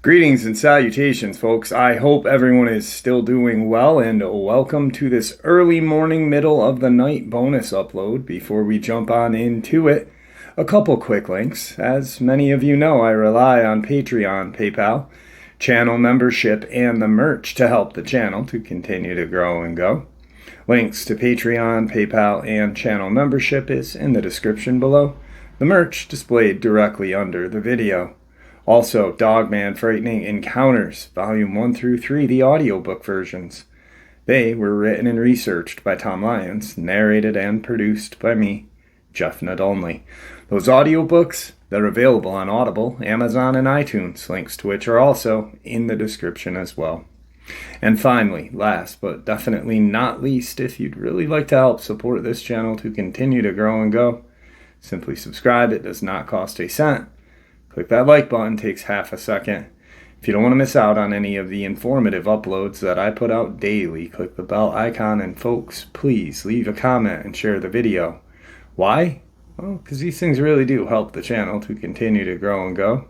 Greetings and salutations, folks. I hope everyone is still doing well, and welcome to this early morning, middle of the night bonus upload. Before we jump on into it, a couple quick links. As many of you know, I rely on Patreon, PayPal, channel membership, and the merch to help the channel to continue to grow and go. Links to Patreon, PayPal, and channel membership is in the description below. The merch displayed directly under the video. Also, Dogman Frightening Encounters, Volume 1 through 3, the audiobook versions. They were written and researched by Tom Lyons, narrated and produced by me, Jeff Nadolny. Those audiobooks, they're available on Audible, Amazon, and iTunes, links to which are also in the description as well. And finally, last but definitely not least, if you'd really like to help support this channel to continue to grow and go, simply subscribe. It does not cost a cent. Click that like button, takes half a second. If you don't want to miss out on any of the informative uploads that I put out daily, click the bell icon, and folks, please leave a comment and share the video. Why? Well, because these things really do help the channel to continue to grow and go.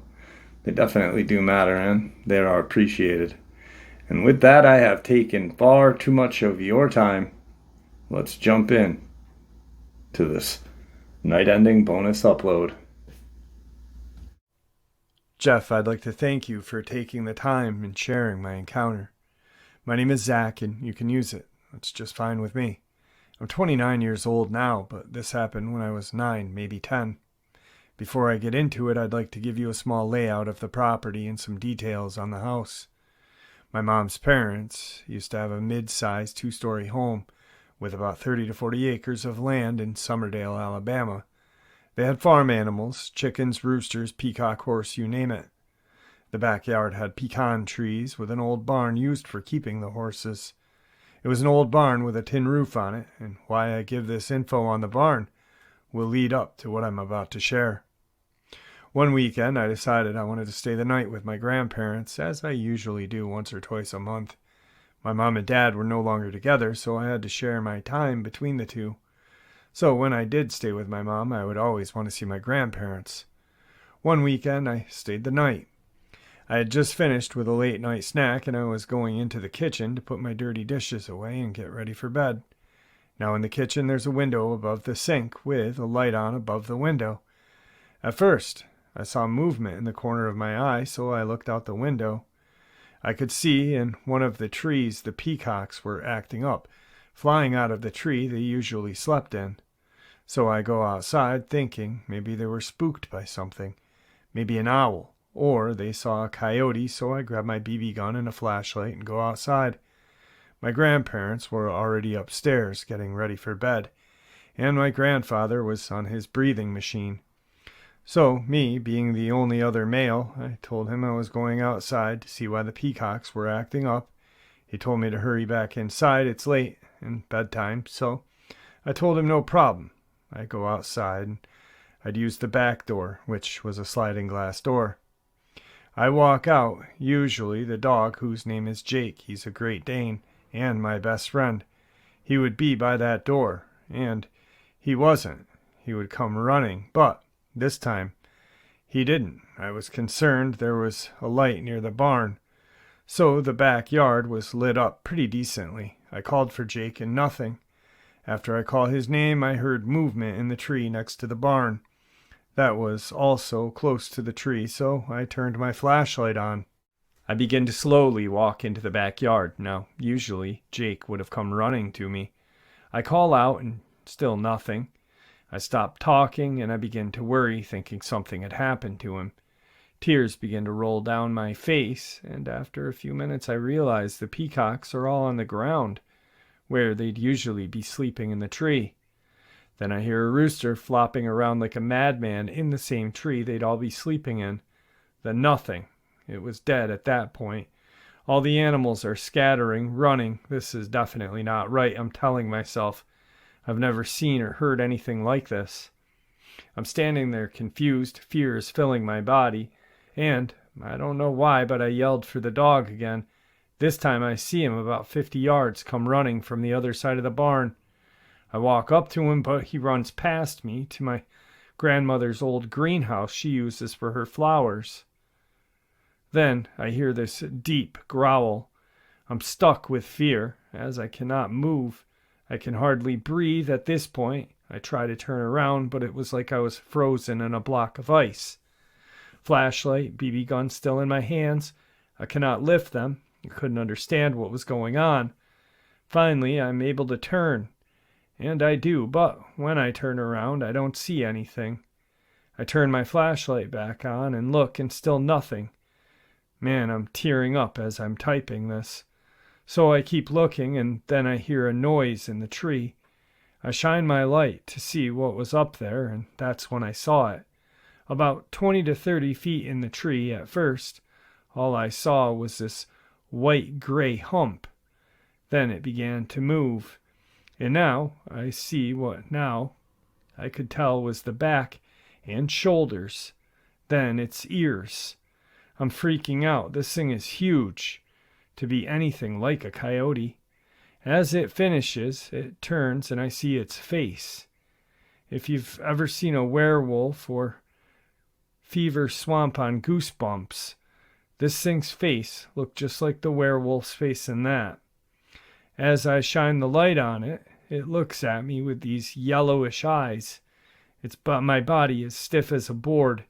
They definitely do matter, and they are appreciated. And with that, I have taken far too much of your time. Let's jump in to this night-ending bonus upload. Jeff, I'd like to thank you for taking the time and sharing my encounter. My name is Zach, and you can use it. That's just fine with me. I'm 29 years old now, but this happened when I was 9, maybe 10. Before I get into it, I'd like to give you a small layout of the property and some details on the house. My mom's parents used to have a mid-sized 2-story home with about 30 to 40 acres of land in Summerdale, Alabama. They had farm animals, chickens, roosters, peacock, horse, you name it. The backyard had pecan trees with an old barn used for keeping the horses. It was an old barn with a tin roof on it, and why I give this info on the barn will lead up to what I'm about to share. One weekend, I decided I wanted to stay the night with my grandparents, as I usually do once or twice a month. My mom and dad were no longer together, so I had to share my time between the two. So when I did stay with my mom, I would always want to see my grandparents. One weekend, I stayed the night. I had just finished with a late night snack, and I was going into the kitchen to put my dirty dishes away and get ready for bed. Now in the kitchen, there's a window above the sink with a light on above the window. At first, I saw movement in the corner of my eye, so I looked out the window. I could see in one of the trees the peacocks were acting up, flying out of the tree they usually slept in. So I go outside thinking maybe they were spooked by something, maybe an owl, or they saw a coyote, so I grab my BB gun and a flashlight and go outside. My grandparents were already upstairs getting ready for bed, and my grandfather was on his breathing machine. So, me being the only other male, I told him I was going outside to see why the peacocks were acting up. He told me to hurry back inside, it's late and bedtime, so I told him no problem. I go outside, and I'd use the back door, which was a sliding glass door. I walk out, usually the dog, whose name is Jake, he's a Great Dane, and my best friend. He would be by that door, and he wasn't. He would come running, but this time he didn't. I was concerned there was a light near the barn, so the backyard was lit up pretty decently. I called for Jake and nothing. After I called his name, I heard movement in the tree next to the barn. That was also close to the tree, so I turned my flashlight on. I began to slowly walk into the backyard. Now, usually, Jake would have come running to me. I call out, and still nothing. I stopped talking, and I began to worry, thinking something had happened to him. Tears began to roll down my face, and after a few minutes I realized the peacocks are all on the ground, where they'd usually be sleeping in the tree. Then I hear a rooster flopping around like a madman in the same tree they'd all be sleeping in. Then nothing. It was dead at that point. All the animals are scattering, running. This is definitely not right, I'm telling myself. I've never seen or heard anything like this. I'm standing there confused. Fear is filling my body. And, I don't know why, but I yelled for the dog again. This time I see him about 50 yards come running from the other side of the barn. I walk up to him, but he runs past me to my grandmother's old greenhouse she uses for her flowers. Then I hear this deep growl. I'm stuck with fear, as I cannot move. I can hardly breathe at this point. I try to turn around, but it was like I was frozen in a block of ice. Flashlight, BB gun still in my hands. I cannot lift them. I couldn't understand what was going on. Finally, I'm able to turn. And I do, but when I turn around, I don't see anything. I turn my flashlight back on and look, and still nothing. Man, I'm tearing up as I'm typing this. So I keep looking, and then I hear a noise in the tree. I shine my light to see what was up there, and that's when I saw it. About 20 to 30 feet in the tree at first, all I saw was this white-gray hump. Then it began to move, and now I see what now I could tell was the back and shoulders, then its ears. I'm freaking out. This thing is huge to be anything like a coyote. As it finishes, it turns and I see its face. If you've ever seen a werewolf or Fever Swamp on Goosebumps, this thing's face looked just like the werewolf's face in that. As I shine the light on it, it looks at me with these yellowish eyes. My body is stiff as a board,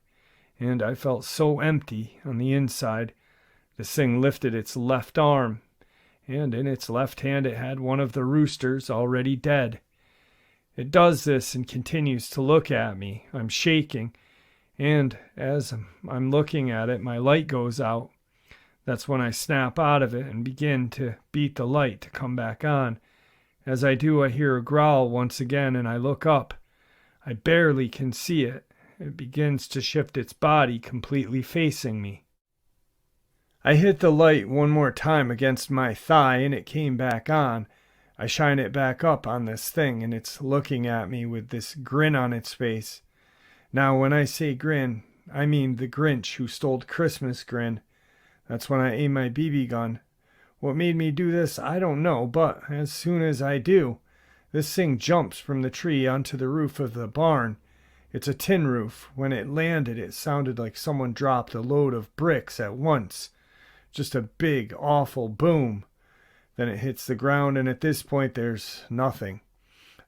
and I felt so empty on the inside. This thing lifted its left arm, and in its left hand it had one of the roosters already dead. It does this and continues to look at me. I'm shaking, and as I'm looking at it, my light goes out. That's when I snap out of it and begin to beat the light to come back on. As I do, I hear a growl once again, and I look up. I barely can see it. It begins to shift its body, completely facing me. I hit the light one more time against my thigh, and it came back on. I shine it back up on this thing, and it's looking at me with this grin on its face. Now, when I say grin, I mean the Grinch who stole Christmas grin. That's when I aim my BB gun. What made me do this, I don't know, but as soon as I do, this thing jumps from the tree onto the roof of the barn. It's a tin roof. When it landed, it sounded like someone dropped a load of bricks at once. Just a big, awful boom. Then it hits the ground, and at this point, there's nothing.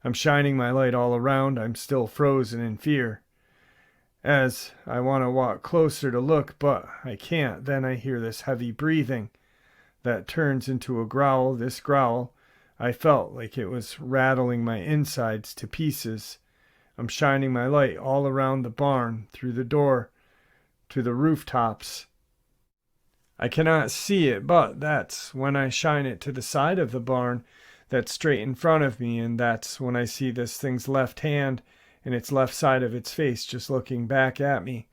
I'm shining my light all around. I'm still frozen in fear. As I want to walk closer to look, but I can't. Then I hear this heavy breathing that turns into a growl. This growl, I felt like it was rattling my insides to pieces. I'm shining my light all around the barn, through the door, to the rooftops. I cannot see it, but that's when I shine it to the side of the barn that's straight in front of me, and that's when I see this thing's left hand and its left side of its face just looking back at me.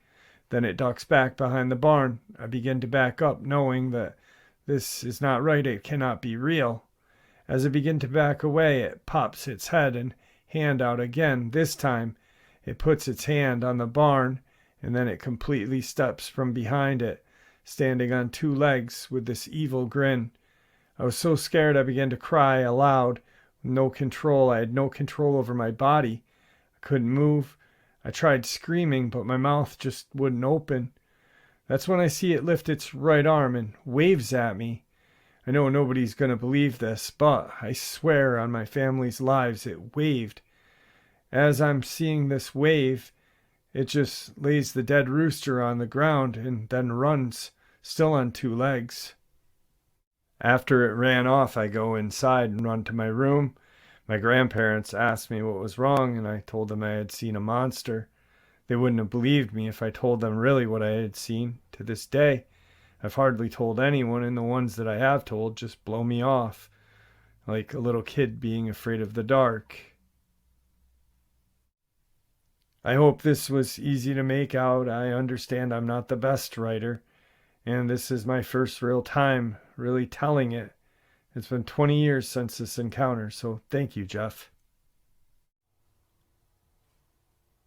Then it ducks back behind the barn. I begin to back up, knowing that this is not right. It cannot be real. As I begin to back away, it pops its head and hand out again. This time, it puts its hand on the barn, and then it completely steps from behind it, standing on two legs with this evil grin. I was so scared I began to cry aloud. No control. I had no control over my body. I couldn't move. I tried screaming, but my mouth just wouldn't open. That's when I see it lift its right arm and waves at me. I know nobody's going to believe this, but I swear on my family's lives it waved. As I'm seeing this wave, it just lays the dead rooster on the ground and then runs, still on two legs. After it ran off, I go inside and run to my room. My grandparents asked me what was wrong, and I told them I had seen a monster. They wouldn't have believed me if I told them really what I had seen. To this day, I've hardly told anyone, and the ones that I have told just blow me off, like a little kid being afraid of the dark. I hope this was easy to make out. I understand I'm not the best writer, and this is my first real time really telling it. It's been 20 years since this encounter, so thank you, Jeff.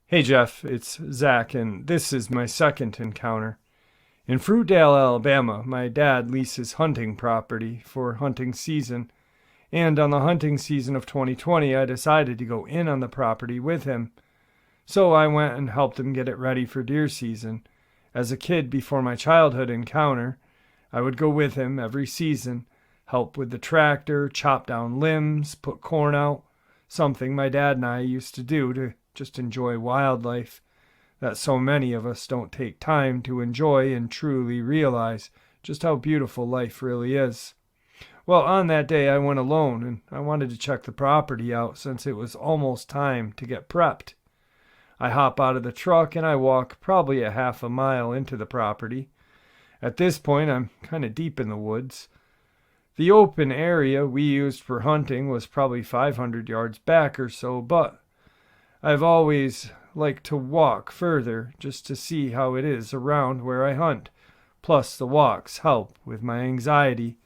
Hey, Jeff, it's Zach, and this is my second encounter. In Fruitdale, Alabama, my dad leases hunting property for hunting season, And on the hunting season of 2020, I decided to go in on the property with him. So I went and helped him get it ready for deer season. As a kid before my childhood encounter, I would go with him every season, help with the tractor, chop down limbs, put corn out, something my dad and I used to do to just enjoy wildlife that so many of us don't take time to enjoy and truly realize just how beautiful life really is. Well, on that day I went alone, and I wanted to check the property out since it was almost time to get prepped. I hop out of the truck and I walk probably a half a mile into the property. At this point, I'm kind of deep in the woods. The open area we used for hunting was probably 500 yards back or so, but I've always liked to walk further just to see how it is around where I hunt. Plus, the walks help with my anxiety.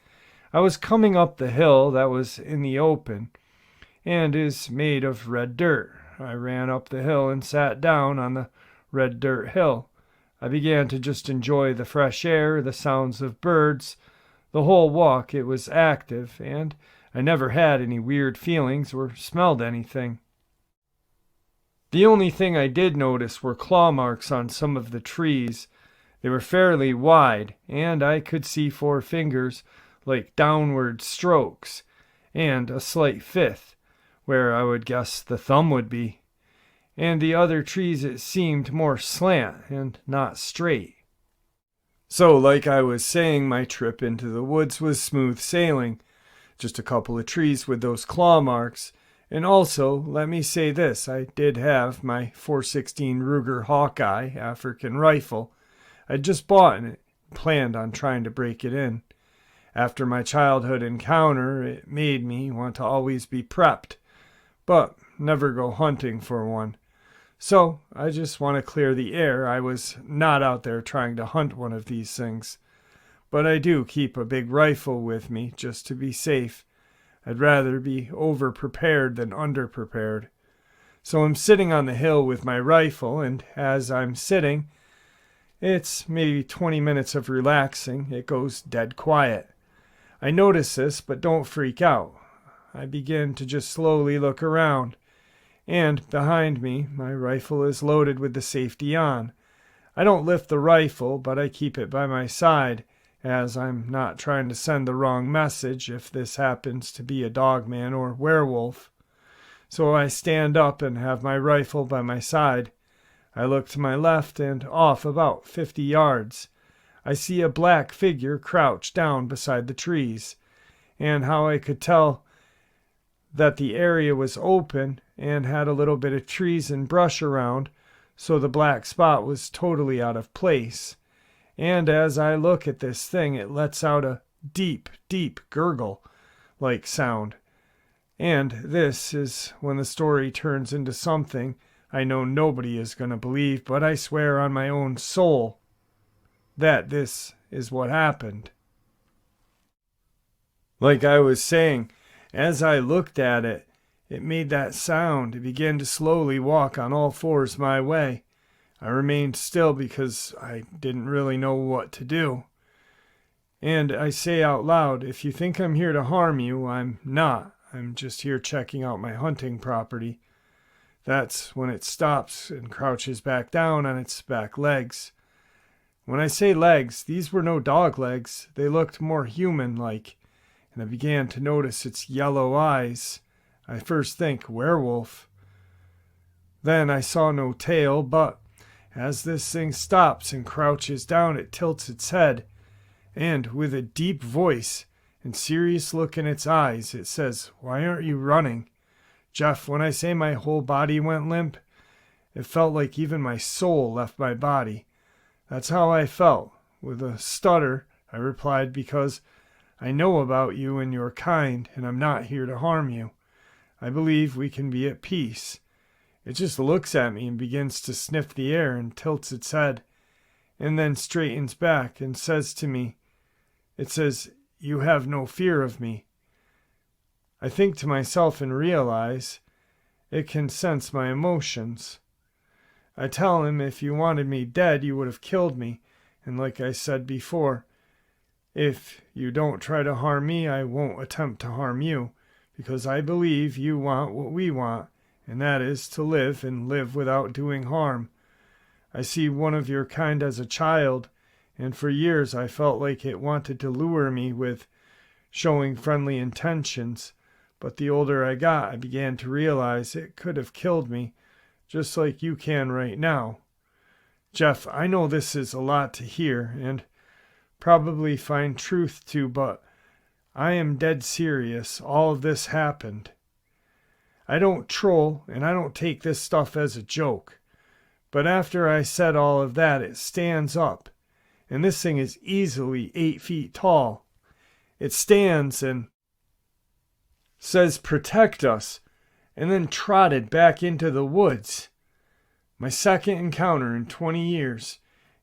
I was coming up the hill that was in the open and is made of red dirt. I ran up the hill and sat down on the red dirt hill. I began to just enjoy the fresh air, the sounds of birds. The whole walk, it was active, and I never had any weird feelings or smelled anything. The only thing I did notice were claw marks on some of the trees. They were fairly wide, and I could see 4 fingers like downward strokes, and a slight fifth, where I would guess the thumb would be. And the other trees it seemed more slant and not straight. So, like I was saying, my trip into the woods was smooth sailing. Just a couple of trees with those claw marks. And also, let me say this, I did have my .416 Ruger Hawkeye African rifle. I'd just bought it and planned on trying to break it in. After my childhood encounter, it made me want to always be prepped, but never go hunting for one. So, I just want to clear the air. I was not out there trying to hunt one of these things. But I do keep a big rifle with me just to be safe. I'd rather be over-prepared than under-prepared. So I'm sitting on the hill with my rifle, and as I'm sitting, it's maybe 20 minutes of relaxing. It goes dead quiet. I notice this, but don't freak out. I begin to just slowly look around. And behind me, my rifle is loaded with the safety on. I don't lift the rifle, but I keep it by my side, as I'm not trying to send the wrong message if this happens to be a dogman or werewolf. So I stand up and have my rifle by my side. I look to my left and off about 50 yards. I see a black figure crouched down beside the trees, and how I could tell that the area was open and had a little bit of trees and brush around, so the black spot was totally out of place. And as I look at this thing, it lets out a deep, deep gurgle-like sound. And this is when the story turns into something I know nobody is going to believe, but I swear on my own soul that this is what happened. Like I was saying, as I looked at it, it made that sound. It began to slowly walk on all fours my way. I remained still because I didn't really know what to do. And I say out loud, if you think I'm here to harm you, I'm not. I'm just here checking out my hunting property. That's when it stops and crouches back down on its back legs. When I say legs, these were no dog legs. They looked more human-like. And I began to notice its yellow eyes. I first think werewolf. Then I saw no tail, but as this thing stops and crouches down, it tilts its head, and with a deep voice and serious look in its eyes, it says, "Why aren't you running?" Jeff, when I say my whole body went limp, it felt like even my soul left my body. That's how I felt. With a stutter, I replied, because I know about you and your kind, and I'm not here to harm you. I believe we can be at peace. It just looks at me and begins to sniff the air and tilts its head, and then straightens back and says to me, it says, "You have no fear of me." I think to myself and realize it can sense my emotions. I tell him if you wanted me dead, you would have killed me, and like I said before, if you don't try to harm me, I won't attempt to harm you. because I believe you want what we want, and that is to live and live without doing harm. I see one of your kind as a child, and for years I felt like it wanted to lure me with showing friendly intentions, but the older I got, I began to realize it could have killed me, just like you can right now. Jeff, I know this is a lot to hear, and probably find truth to, but I am dead serious. All of this happened. I don't troll, and I don't take this stuff as a joke. But after I said all of that, it stands up. And this thing is easily 8 feet tall. It stands and says, "Protect us," and then trotted back into the woods. My second encounter in 20 years,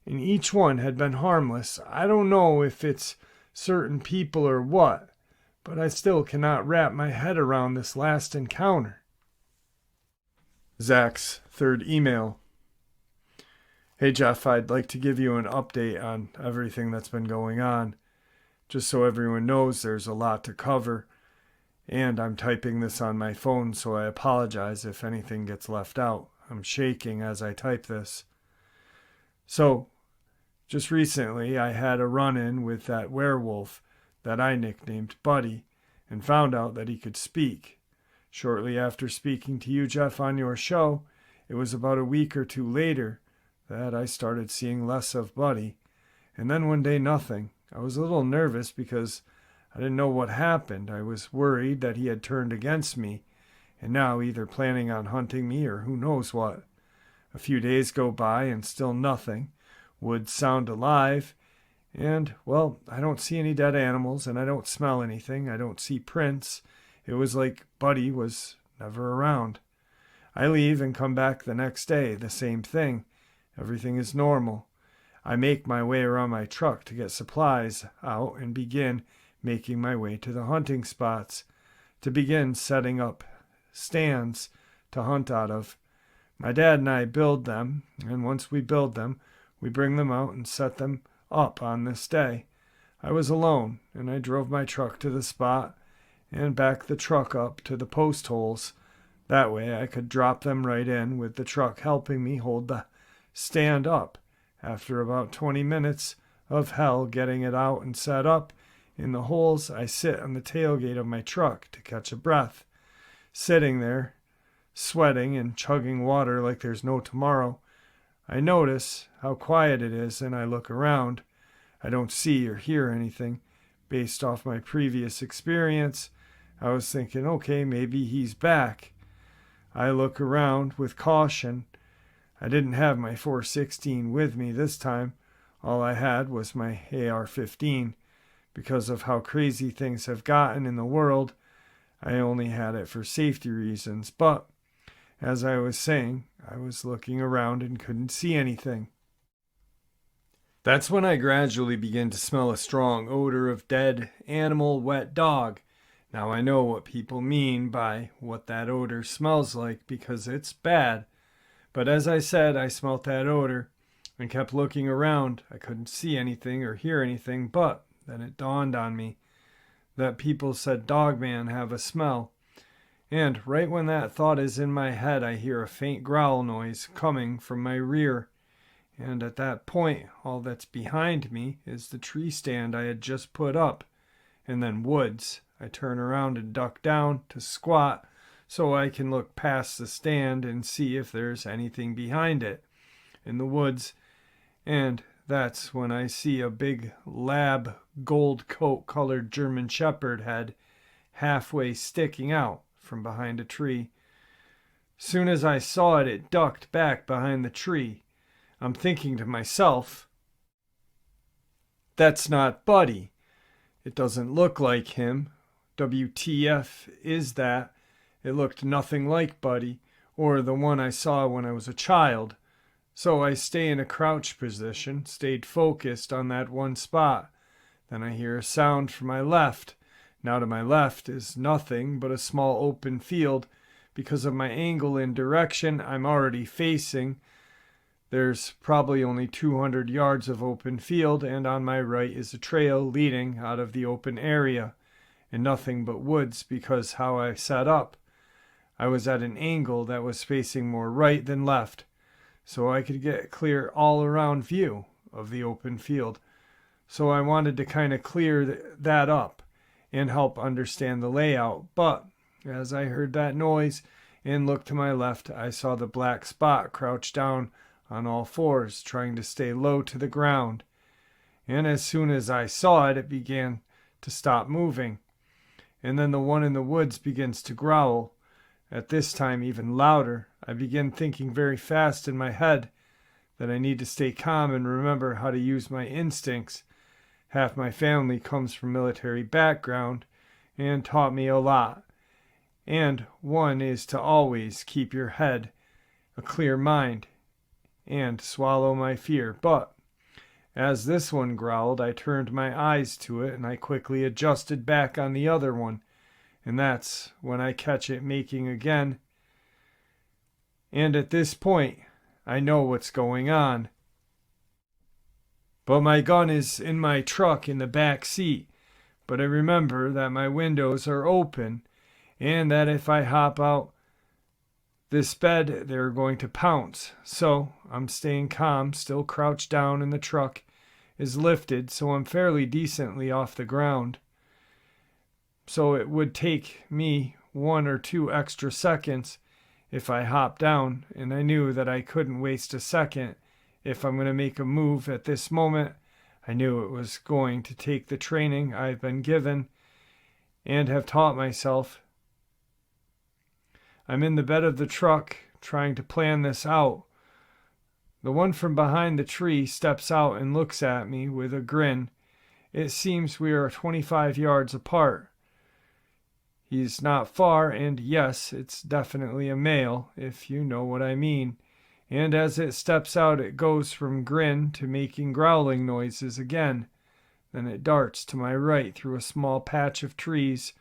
and each one had been harmless. I don't know if it's certain people or what, but I still cannot wrap my head around this last encounter. Zach's third email. Hey Jeff, I'd like to give you an update on everything that's been going on. Just so everyone knows, there's a lot to cover, and I'm typing this on my phone, so I apologize if anything gets left out. I'm shaking as I type this. So, just recently I had a run-in with that werewolf that I nicknamed Buddy, and found out that he could speak. Shortly after speaking to you, Jeff, on your show, it was about a week or two later that I started seeing less of Buddy, and then one day nothing. I was a little nervous because I didn't know what happened. I was worried that he had turned against me, and now either planning on hunting me or who knows what. A few days go by and still nothing. Woods sound alive, and, well, I don't see any dead animals, and I don't smell anything. I don't see prints. It was like Buddy was never around. I leave and come back the next day, the same thing. Everything is normal. I make my way around my truck to get supplies out and begin making my way to the hunting spots to begin setting up stands to hunt out of. My dad and I build them, and once we build them, we bring them out and set them up on this day. I was alone, and I drove my truck to the spot and backed the truck up to the post holes. That way I could drop them right in with the truck helping me hold the stand up. After about 20 minutes of hell getting it out and set up in the holes, I sit on the tailgate of my truck to catch a breath. Sitting there, sweating and chugging water like there's no tomorrow, I notice how quiet it is, and I look around. I don't see or hear anything. Based off my previous experience, I was thinking, okay, maybe he's back. I look around with caution. I didn't have my .416 with me this time. All I had was my AR-15. Because of how crazy things have gotten in the world, I only had it for safety reasons. But, as I was saying, I was looking around and couldn't see anything. That's when I gradually began to smell a strong odor of dead animal, wet dog. Now I know what people mean by what that odor smells like because it's bad. But as I said, I smelt that odor and kept looking around. I couldn't see anything or hear anything, but then it dawned on me that people said Dogman have a smell. And right when that thought is in my head, I hear a faint growl noise coming from my rear. And at that point, all that's behind me is the tree stand I had just put up, and then woods. I turn around and duck down to squat so I can look past the stand and see if there's anything behind it in the woods. And that's when I see a big lab gold coat colored German Shepherd head halfway sticking out from behind a tree. Soon as I saw it, it ducked back behind the tree. I'm thinking to myself, that's not Buddy. It doesn't look like him. WTF is that? It looked nothing like Buddy, or the one I saw when I was a child. So I stay in a crouch position, stayed focused on that one spot. Then I hear a sound from my left. Now to my left is nothing but a small open field. Because of my angle and direction I'm already facing, there's probably only 200 yards of open field, and on my right is a trail leading out of the open area. and nothing but woods because how I sat up. I was at an angle that was facing more right than left, so I could get a clear all-around view of the open field. So I wanted to kind of clear that up and help understand the layout. But as I heard that noise and looked to my left, I saw the black spot crouch down on all fours, trying to stay low to the ground. And as soon as I saw it, it began to stop moving. And then the one in the woods begins to growl, at this time even louder. I begin thinking very fast in my head that I need to stay calm and remember how to use my instincts. Half my family comes from military background and taught me a lot. And one is to always keep your head, a clear mind, and swallow my fear. But as this one growled, I turned my eyes to it and I quickly adjusted back on the other one. And that's when I catch it making again. And at this point, I know what's going on. But my gun is in my truck in the back seat. But I remember that my windows are open and that if I hop out this bed, they're going to pounce. So I'm staying calm, still crouched down, and the truck is lifted, so I'm fairly decently off the ground. So it would take me 1 or 2 extra seconds if I hopped down, and I knew that I couldn't waste a second if I'm going to make a move at this moment. I knew it was going to take the training I've been given and have taught myself. I'm in the bed of the truck trying to plan this out. The one from behind the tree steps out and looks at me with a grin. It seems we are 25 yards apart. He's not far, and yes, it's definitely a male, if you know what I mean. And as it steps out, it goes from grin to making growling noises again. Then it darts to my right through a small patch of trees,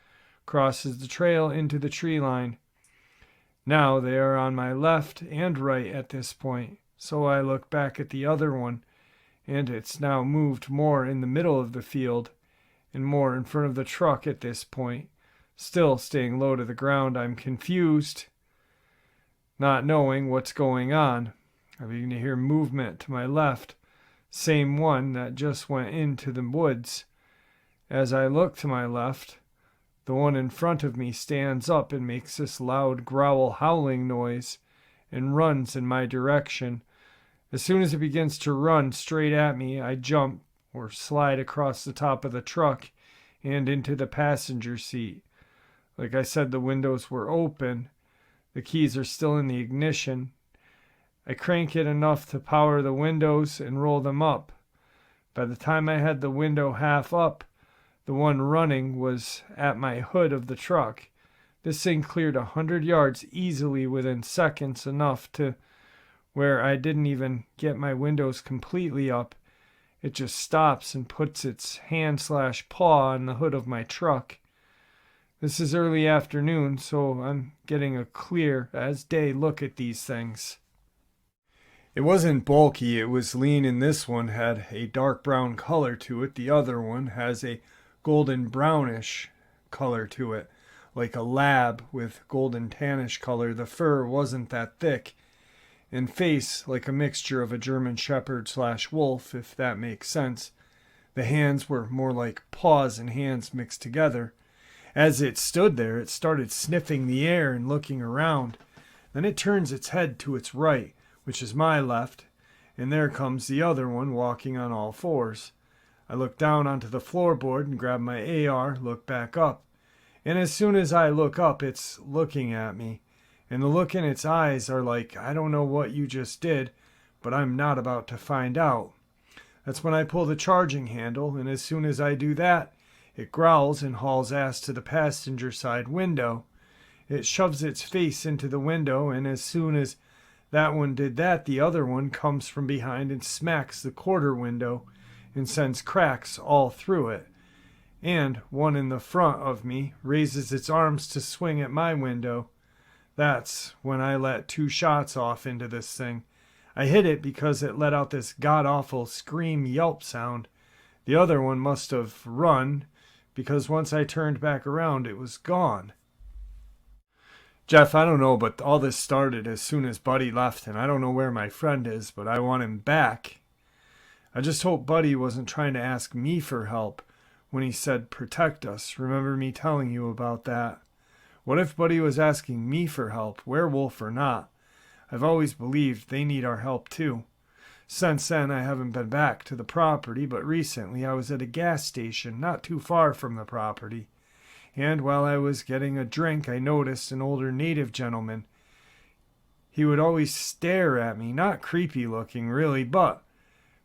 crosses the trail into the tree line. Now they are on my left and right at this point, so I look back at the other one, and it's now moved more in the middle of the field and more in front of the truck at this point. Still staying low to the ground, I'm confused, not knowing what's going on. I begin to hear movement to my left, same one that just went into the woods. As I look to my left, the one in front of me stands up and makes this loud growl howling noise and runs in my direction. As soon as it begins to run straight at me, I jump or slide across the top of the truck and into the passenger seat. Like I said, the windows were open. The keys are still in the ignition. I crank it enough to power the windows and roll them up. By the time I had the window half up, the one running was at my hood of the truck. This thing cleared 100 yards easily within seconds, enough to where I didn't even get my windows completely up. It just stops and puts its hand/paw on the hood of my truck. This is early afternoon, so I'm getting a clear as day look at these things. It wasn't bulky, it was lean, and this one had a dark brown color to it. The other one has a golden brownish color to it, like a lab with golden tannish color. The fur wasn't that thick, and face like a mixture of a German Shepherd/wolf, if that makes sense. The hands were more like paws and hands mixed together. As it stood there, it started sniffing the air and looking around. Then it turns its head to its right, which is my left, and there comes the other one walking on all fours. I look down onto the floorboard and grab my AR, look back up. And as soon as I look up, it's looking at me. And the look in its eyes are like, I don't know what you just did, but I'm not about to find out. That's when I pull the charging handle, and as soon as I do that, it growls and hauls ass to the passenger side window. It shoves its face into the window, and as soon as that one did that, the other one comes from behind and smacks the quarter window and sends cracks all through it. And one in the front of me raises its arms to swing at my window. That's when I let 2 shots off into this thing. I hit it because it let out this god-awful scream yelp sound. The other one must have run because once I turned back around, it was gone. Jeff, I don't know, but all this started as soon as Buddy left, and I don't know where my friend is, but I want him back. I just hope Buddy wasn't trying to ask me for help when he said protect us. Remember me telling you about that? What if Buddy was asking me for help, werewolf or not? I've always believed they need our help too. Since then, I haven't been back to the property, but recently I was at a gas station not too far from the property. And while I was getting a drink, I noticed an older native gentleman. He would always stare at me, not creepy looking really, but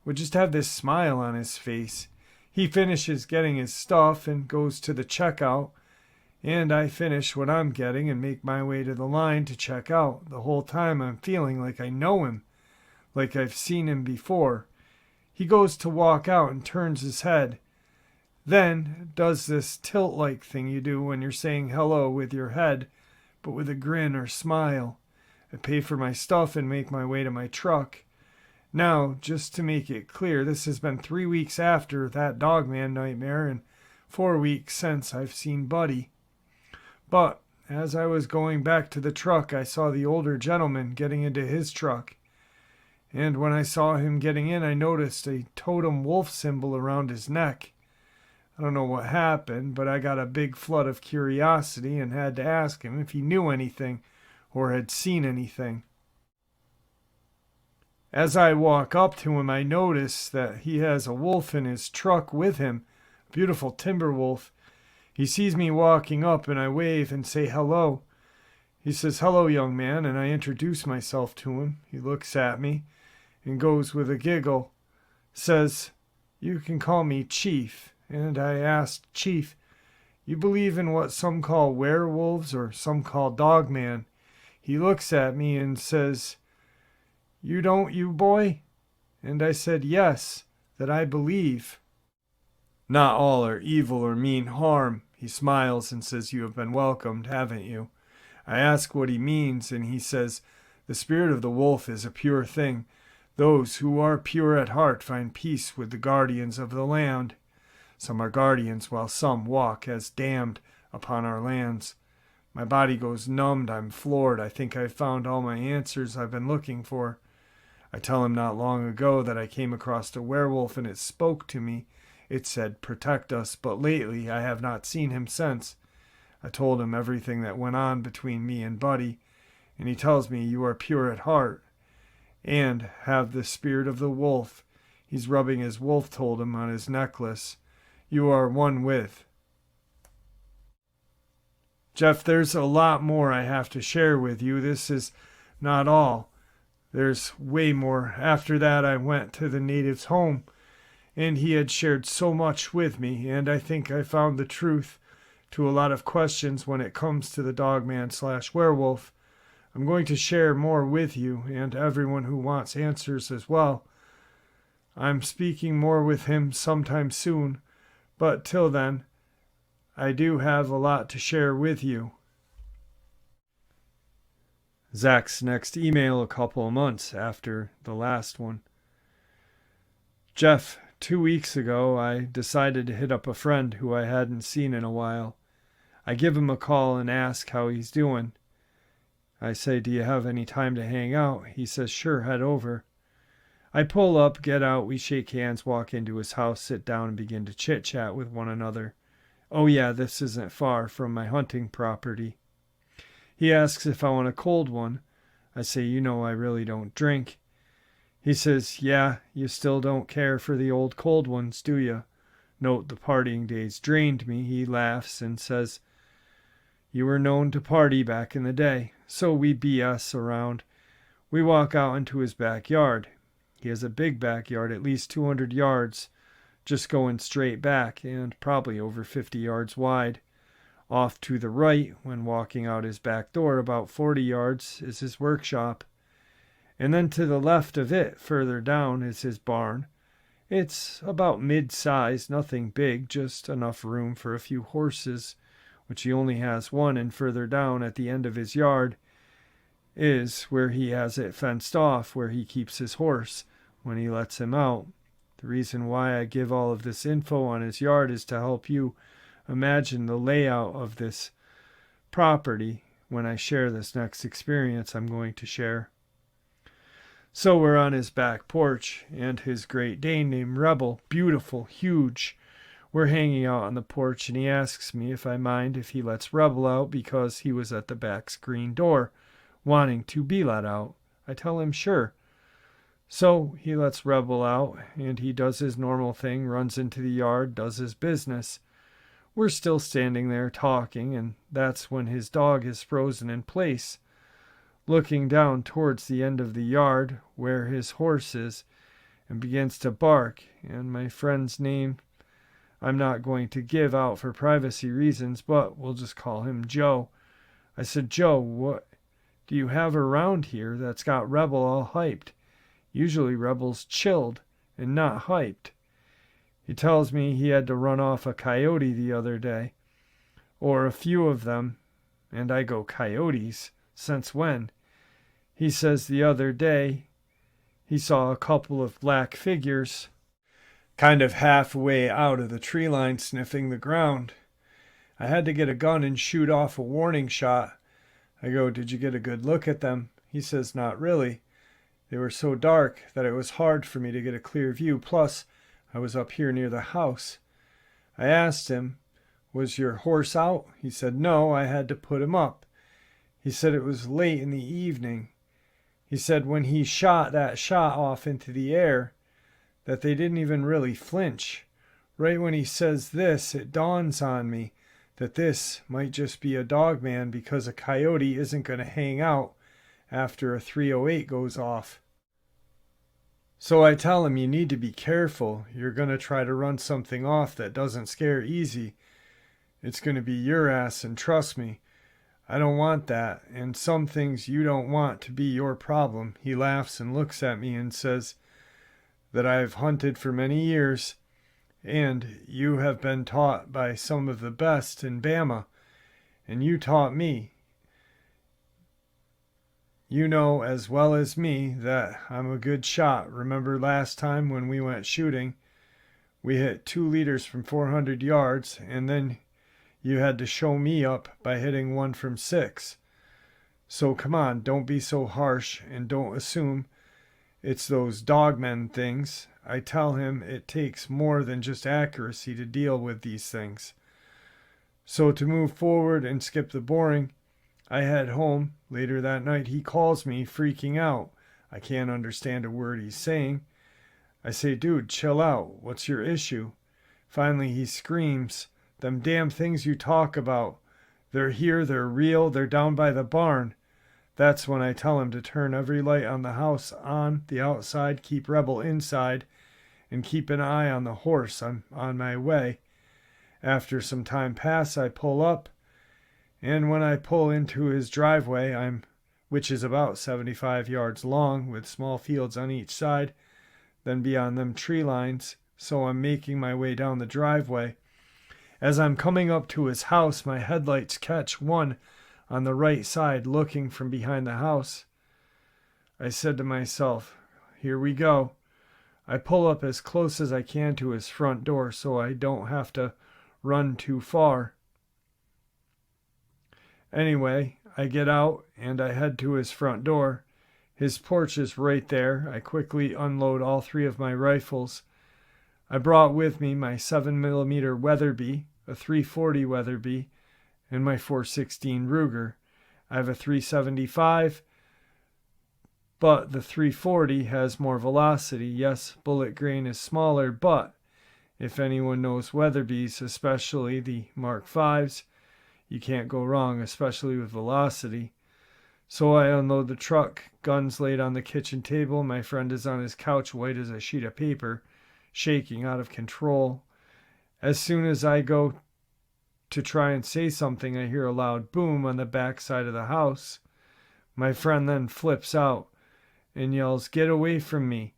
would just have this smile on his face. He finishes getting his stuff and goes to the checkout, and I finish what I'm getting and make my way to the line to check out. The whole time I'm feeling like I know him, like I've seen him before. He goes to walk out and turns his head. Then does this tilt-like thing you do when you're saying hello with your head, but with a grin or smile. I pay for my stuff and make my way to my truck. Now, just to make it clear, this has been 3 weeks after that Dogman nightmare and 4 weeks since I've seen Buddy. But as I was going back to the truck, I saw the older gentleman getting into his truck. And when I saw him getting in, I noticed a totem wolf symbol around his neck. I don't know what happened, but I got a big flood of curiosity and had to ask him if he knew anything or had seen anything. As I walk up to him, I notice that he has a wolf in his truck with him, a beautiful timber wolf. He sees me walking up and I wave and say hello. He says, "Hello, young man," and I introduce myself to him. He looks at me and goes with a giggle, says, "You can call me Chief." And I asked, "Chief, you believe in what some call werewolves or some call Dogman?" He looks at me and says, "You don't, you boy?" And I said, "Yes, that I believe. Not all are evil or mean harm." He smiles and says, "You have been welcomed, haven't you?" I ask what he means, and he says, "The spirit of the wolf is a pure thing. Those who are pure at heart find peace with the guardians of the land. Some are guardians, while some walk as damned upon our lands." My body goes numbed. I'm floored. I think I've found all my answers I've been looking for. I tell him not long ago that I came across a werewolf and it spoke to me. It said, "Protect us," but lately I have not seen him since. I told him everything that went on between me and Buddy, and he tells me you are pure at heart and have the spirit of the wolf. He's rubbing his wolf totem on his necklace. You are one with. Jeff, there's a lot more I have to share with you. This is not all. There's way more. After that, I went to the native's home, and he had shared so much with me, and I think I found the truth to a lot of questions when it comes to the Dogman/werewolf. I'm going to share more with you and everyone who wants answers as well. I'm speaking more with him sometime soon, but till then, I do have a lot to share with you. Zach's next email a couple of months after the last one. Jeff, 2 weeks ago, I decided to hit up a friend who I hadn't seen in a while. I give him a call and ask how he's doing. I say, "Do you have any time to hang out?" He says, "Sure, head over." I pull up, get out, we shake hands, walk into his house, sit down, and begin to chit-chat with one another. Oh yeah, this isn't far from my hunting property. He asks if I want a cold one. I say, "You know I really don't drink." He says, "Yeah, you still don't care for the old cold ones, do you? Note the partying days drained me." He laughs and says, "You were known to party back in the day." So we BS around. We walk out into his backyard. He has a big backyard, at least 200 yards, just going straight back, and probably over 50 yards wide. Off to the right, when walking out his back door, about 40 yards, is his workshop. And then to the left of it, further down, is his barn. It's about mid-size, nothing big, just enough room for a few horses, which he only has one, and further down at the end of his yard is where he has it fenced off, where he keeps his horse when he lets him out. The reason why I give all of this info on his yard is to help you imagine the layout of this property when I share this next experience I'm going to share. So we're on his back porch, and his Great Dane named Rebel, beautiful, huge. We're hanging out on the porch, and he asks me if I mind if he lets Rebel out because he was at the back screen door, wanting to be let out. I tell him sure. So he lets Rebel out, and he does his normal thing, runs into the yard, does his business. We're still standing there talking, and that's when his dog is frozen in place, looking down towards the end of the yard where his horse is, and begins to bark. And my friend's name I'm not going to give out for privacy reasons, but we'll just call him Joe. I said, Joe, what do you have around here that's got Rebel all hyped? Usually Rebel's chilled and not hyped. He tells me he had to run off a coyote the other day, or a few of them, and I go, coyotes? Since when? He says the other day he saw a couple of black figures kind of halfway out of the tree line sniffing the ground. I had to get a gun and shoot off a warning shot. I go, did you get a good look at them? He says, not really. They were so dark that it was hard for me to get a clear view. Plus, I was up here near the house. I asked him, was your horse out? He said, no, I had to put him up. He said it was late in the evening. He said when he shot that shot off into the air, that they didn't even really flinch. Right when he says this, it dawns on me that this might just be a Dogman because a coyote isn't going to hang out after a 308 goes off. So I tell him, you need to be careful. You're going to try to run something off that doesn't scare easy. It's going to be your ass, and trust me, I don't want that, and some things you don't want to be your problem. He laughs and looks at me and says that I have hunted for many years, and you have been taught by some of the best in Bama, and you taught me. You know as well as me that I'm a good shot. Remember last time when we went shooting, we hit 2 liters from 400 yards, and then you had to show me up by hitting 1 from 6. So come on, don't be so harsh, and don't assume it's those Dogman things. I tell him it takes more than just accuracy to deal with these things. So to move forward and skip the boring, I head home. Later that night he calls me freaking out. I can't understand a word he's saying. I say, dude, chill out. What's your issue? Finally he screams, them damn things you talk about. They're here, they're real, they're down by the barn. That's when I tell him to turn every light on the house on the outside, keep Rebel inside, and keep an eye on the horse. I'm on my way. After some time pass, I pull up, and when I pull into his driveway, which is about 75 yards long, with small fields on each side, then beyond them tree lines, so I'm making my way down the driveway. As I'm coming up to his house, my headlights catch one on the right side looking from behind the house. I said to myself, here we go. I pull up as close as I can to his front door so I don't have to run too far. Anyway, I get out and I head to his front door. His porch is right there. I quickly unload all 3 of my rifles. I brought with me my 7mm Weatherby, a 340 Weatherby, and my .416 Ruger. I have a .375, but the .340 has more velocity. Yes, bullet grain is smaller, but if anyone knows Weatherbys, especially the Mark Vs, you can't go wrong, especially with velocity. So I unload the truck, guns laid on the kitchen table. My friend is on his couch, white as a sheet of paper, shaking out of control. As soon as I go to try and say something, I hear a loud boom on the back side of the house. My friend then flips out and yells, "Get away from me."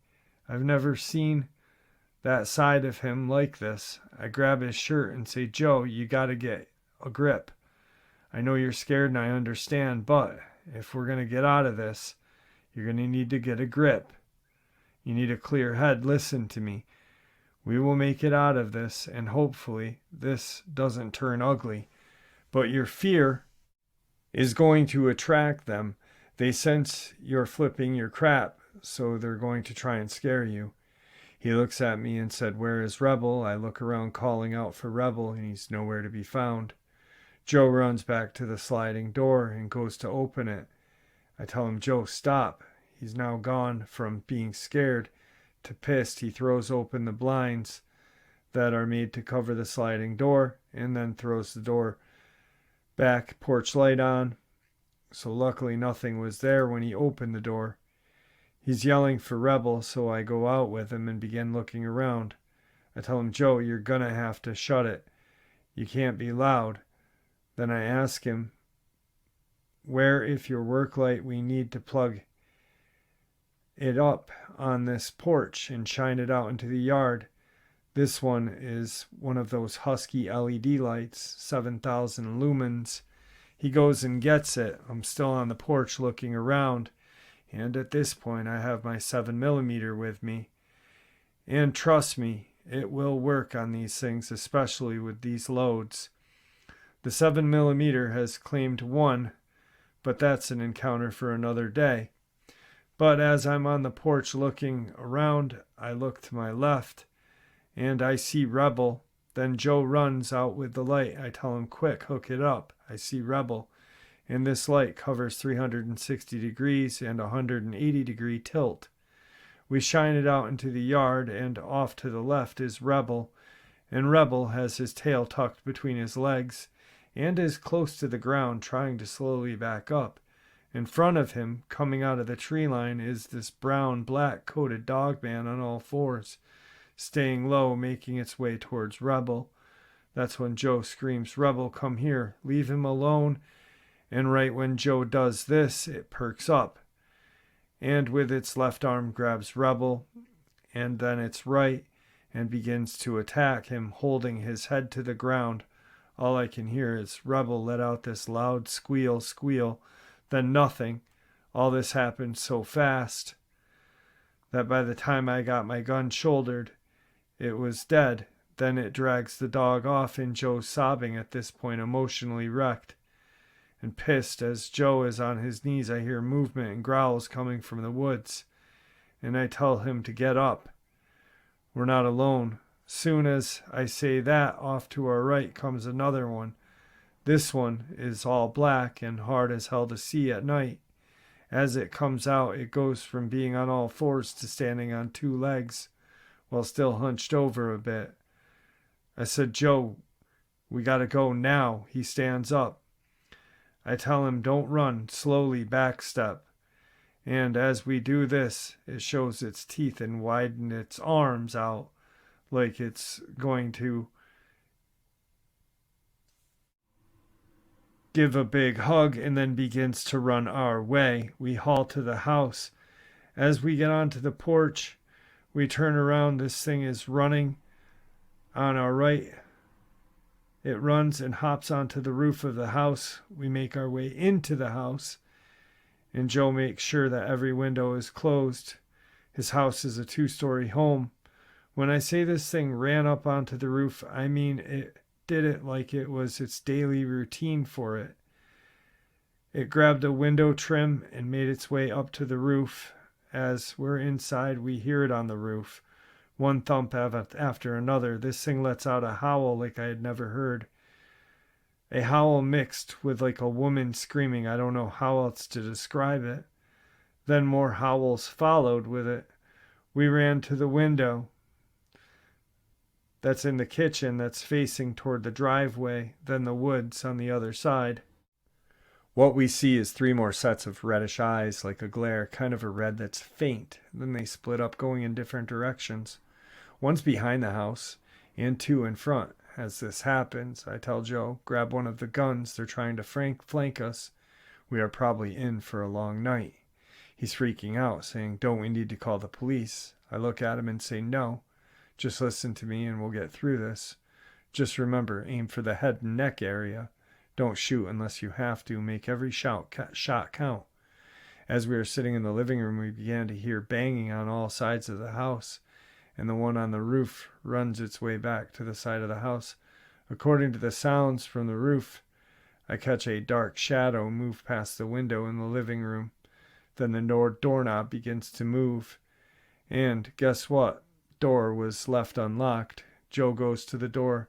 I've never seen that side of him like this. I grab his shirt and say, "Joe, you gotta get a grip. I know you're scared and I understand, but if we're going to get out of this, you're going to need to get a grip. You need a clear head. Listen to me. We will make it out of this, and hopefully this doesn't turn ugly. But your fear is going to attract them. They sense you're flipping your crap, so they're going to try and scare you. He looks at me and said, "Where is Rebel?" I look around calling out for Rebel, and he's nowhere to be found. Joe runs back to the sliding door and goes to open it. I tell him, "Joe, stop." He's now gone from being scared to pissed. He throws open the blinds that are made to cover the sliding door and then throws the door back, porch light on. So luckily nothing was there when he opened the door. He's yelling for Rebel, so I go out with him and begin looking around. I tell him, "Joe, you're gonna have to shut it. You can't be loud." Then I ask him, "Where, if your work light, we need to plug it up on this porch and shine it out into the yard." This one is one of those Husky LED lights, 7,000 lumens. He goes and gets it. I'm still on the porch looking around, and at this point I have my 7mm with me. And trust me, it will work on these things, especially with these loads. The 7mm has claimed one, but that's an encounter for another day. But as I'm on the porch looking around, I look to my left, and I see Rebel. Then Joe runs out with the light. I tell him, "Quick, hook it up." I see Rebel, and this light covers 360 degrees and 180-degree tilt. We shine it out into the yard, and off to the left is Rebel, and Rebel has his tail tucked between his legs and is close to the ground, trying to slowly back up. In front of him, coming out of the tree line, is this brown-black coated Dogman on all fours, staying low, making its way towards Rebel. That's when Joe screams, "Rebel, come here, leave him alone." And right when Joe does this, it perks up, and with its left arm grabs Rebel, and then its right, and begins to attack him, holding his head to the ground. All I can hear is Rebel let out this loud squeal, then nothing. All this happened so fast that by the time I got my gun shouldered, it was dead. Then it drags the dog off, and Joe's sobbing at this point, emotionally wrecked and pissed. As Joe is on his knees, I hear movement and growls coming from the woods, and I tell him to get up. We're not alone. Soon as I say that, off to our right comes another one. This one is all black and hard as hell to see at night. As it comes out, it goes from being on all fours to standing on two legs, while still hunched over a bit. I said, "Joe, we gotta go now." He stands up. I tell him, "Don't run, slowly backstep." And as we do this, it shows its teeth and widens its arms out like it's going to give a big hug, and then begins to run our way. We haul to the house. As we get onto the porch, we turn around. This thing is running on our right. It runs and hops onto the roof of the house. We make our way into the house, and Joe makes sure that every window is closed. His house is a 2-story home. When I say this thing ran up onto the roof, I mean it did it like it was its daily routine for it. It grabbed a window trim and made its way up to the roof. As we're inside, we hear it on the roof. One thump after another. This thing lets out a howl like I had never heard. A howl mixed with like a woman screaming. I don't know how else to describe it. Then more howls followed with it. We ran to the window that's in the kitchen that's facing toward the driveway, then the woods on the other side. What we see is 3 more sets of reddish eyes, like a glare, kind of a red that's faint. Then they split up, going in different directions. One's behind the house, and 2 in front. As this happens, I tell Joe, "Grab one of the guns. They're trying to flank us. We are probably in for a long night." He's freaking out, saying, "Don't we need to call the police?" I look at him and say, "No. Just listen to me and we'll get through this. Just remember, aim for the head and neck area. Don't shoot unless you have to. Make every shot count." As we were sitting in the living room, we began to hear banging on all sides of the house. and the one on the roof runs its way back to the side of the house. According to the sounds from the roof, I catch a dark shadow move past the window in the living room. Then the doorknob begins to move. And guess what? Door was left unlocked. Joe goes to the door.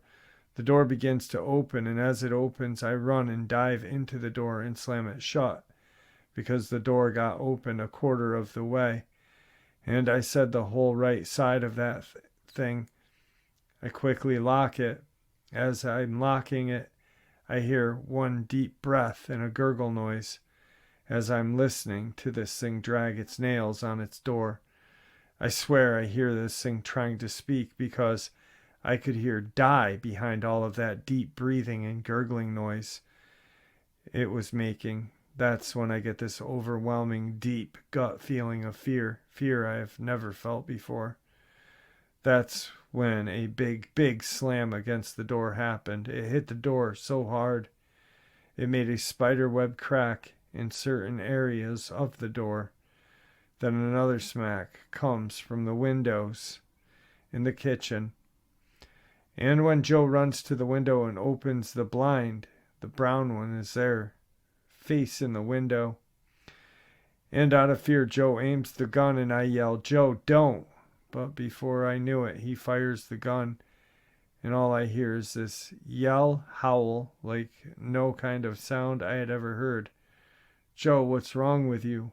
The door begins to open, and as it opens, I run and dive into the door and slam it shut, because the door got open a quarter of the way. And I said the whole right side of that thing. I quickly lock it. As I'm locking it, I hear one deep breath and a gurgle noise as I'm listening to this thing drag its nails on its door. I swear I hear this thing trying to speak, because I could hear die behind all of that deep breathing and gurgling noise it was making. That's when I get this overwhelming, deep gut feeling of fear I have never felt before. That's when a big slam against the door happened. It hit the door so hard, it made a spiderweb crack in certain areas of the door. Then another smack comes from the windows in the kitchen. And when Joe runs to the window and opens the blind, the brown one is there, face in the window. And out of fear, Joe aims the gun, and I yell, "Joe, don't!" But before I knew it, he fires the gun, and all I hear is this yell, howl, like no kind of sound I had ever heard. "Joe, what's wrong with you?"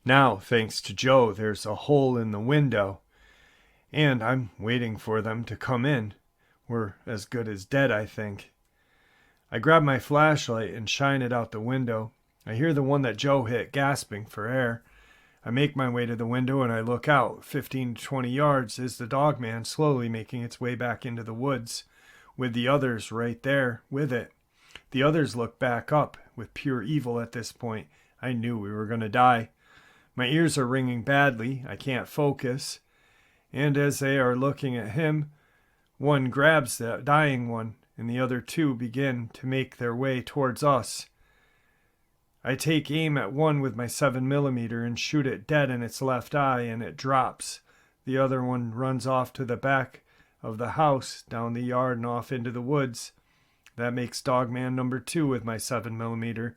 Now, thanks to Joe, there's a hole in the window, and I'm waiting for them to come in. We're as good as dead, I think. I grab my flashlight and shine it out the window. I hear the one that Joe hit gasping for air. I make my way to the window and I look out. 15 to 20 yards is the Dogman slowly making its way back into the woods, with the others right there with it. The others look back up with pure evil at this point. I knew we were going to die. My ears are ringing badly. I can't focus. And as they are looking at him, one grabs the dying one, and the other two begin to make their way towards us. I take aim at one with my 7mm and shoot it dead in its left eye, and it drops. The other one runs off to the back of the house, down the yard and off into the woods. That makes Dogman number 2 with my 7mm.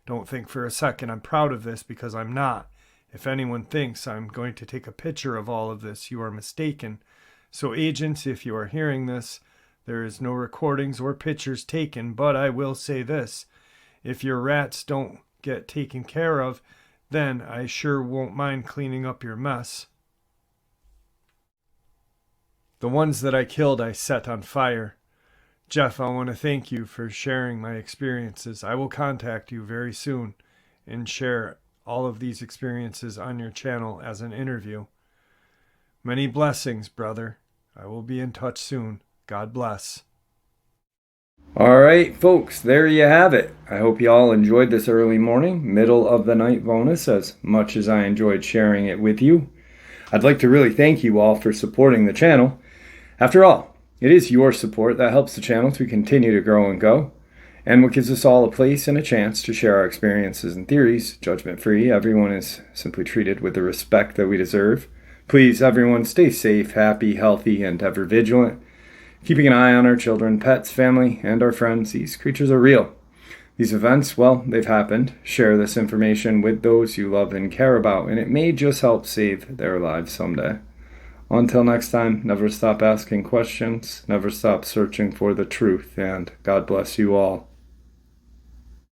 Don't think for a second I'm proud of this, because I'm not. If anyone thinks I'm going to take a picture of all of this, you are mistaken. So agents, if you are hearing this, there is no recordings or pictures taken, but I will say this. If your rats don't get taken care of, then I sure won't mind cleaning up your mess. The ones that I killed I set on fire. Jeff, I want to thank you for sharing my experiences. I will contact you very soon and share all of these experiences on your channel as an interview. Many blessings, brother. I will be in touch soon. God bless. All right, folks, there you have it. I hope you all enjoyed this early morning, middle of the night bonus as much as I enjoyed sharing it with you. I'd like to really thank you all for supporting the channel. After all, it is your support that helps the channel to continue to grow and go, and what gives us all a place and a chance to share our experiences and theories, judgment-free. Everyone is simply treated with the respect that we deserve. Please, everyone, stay safe, happy, healthy, and ever vigilant. Keeping an eye on our children, pets, family, and our friends. These creatures are real. These events, well, they've happened. Share this information with those you love and care about, and it may just help save their lives someday. Until next time, never stop asking questions, never stop searching for the truth, and God bless you all.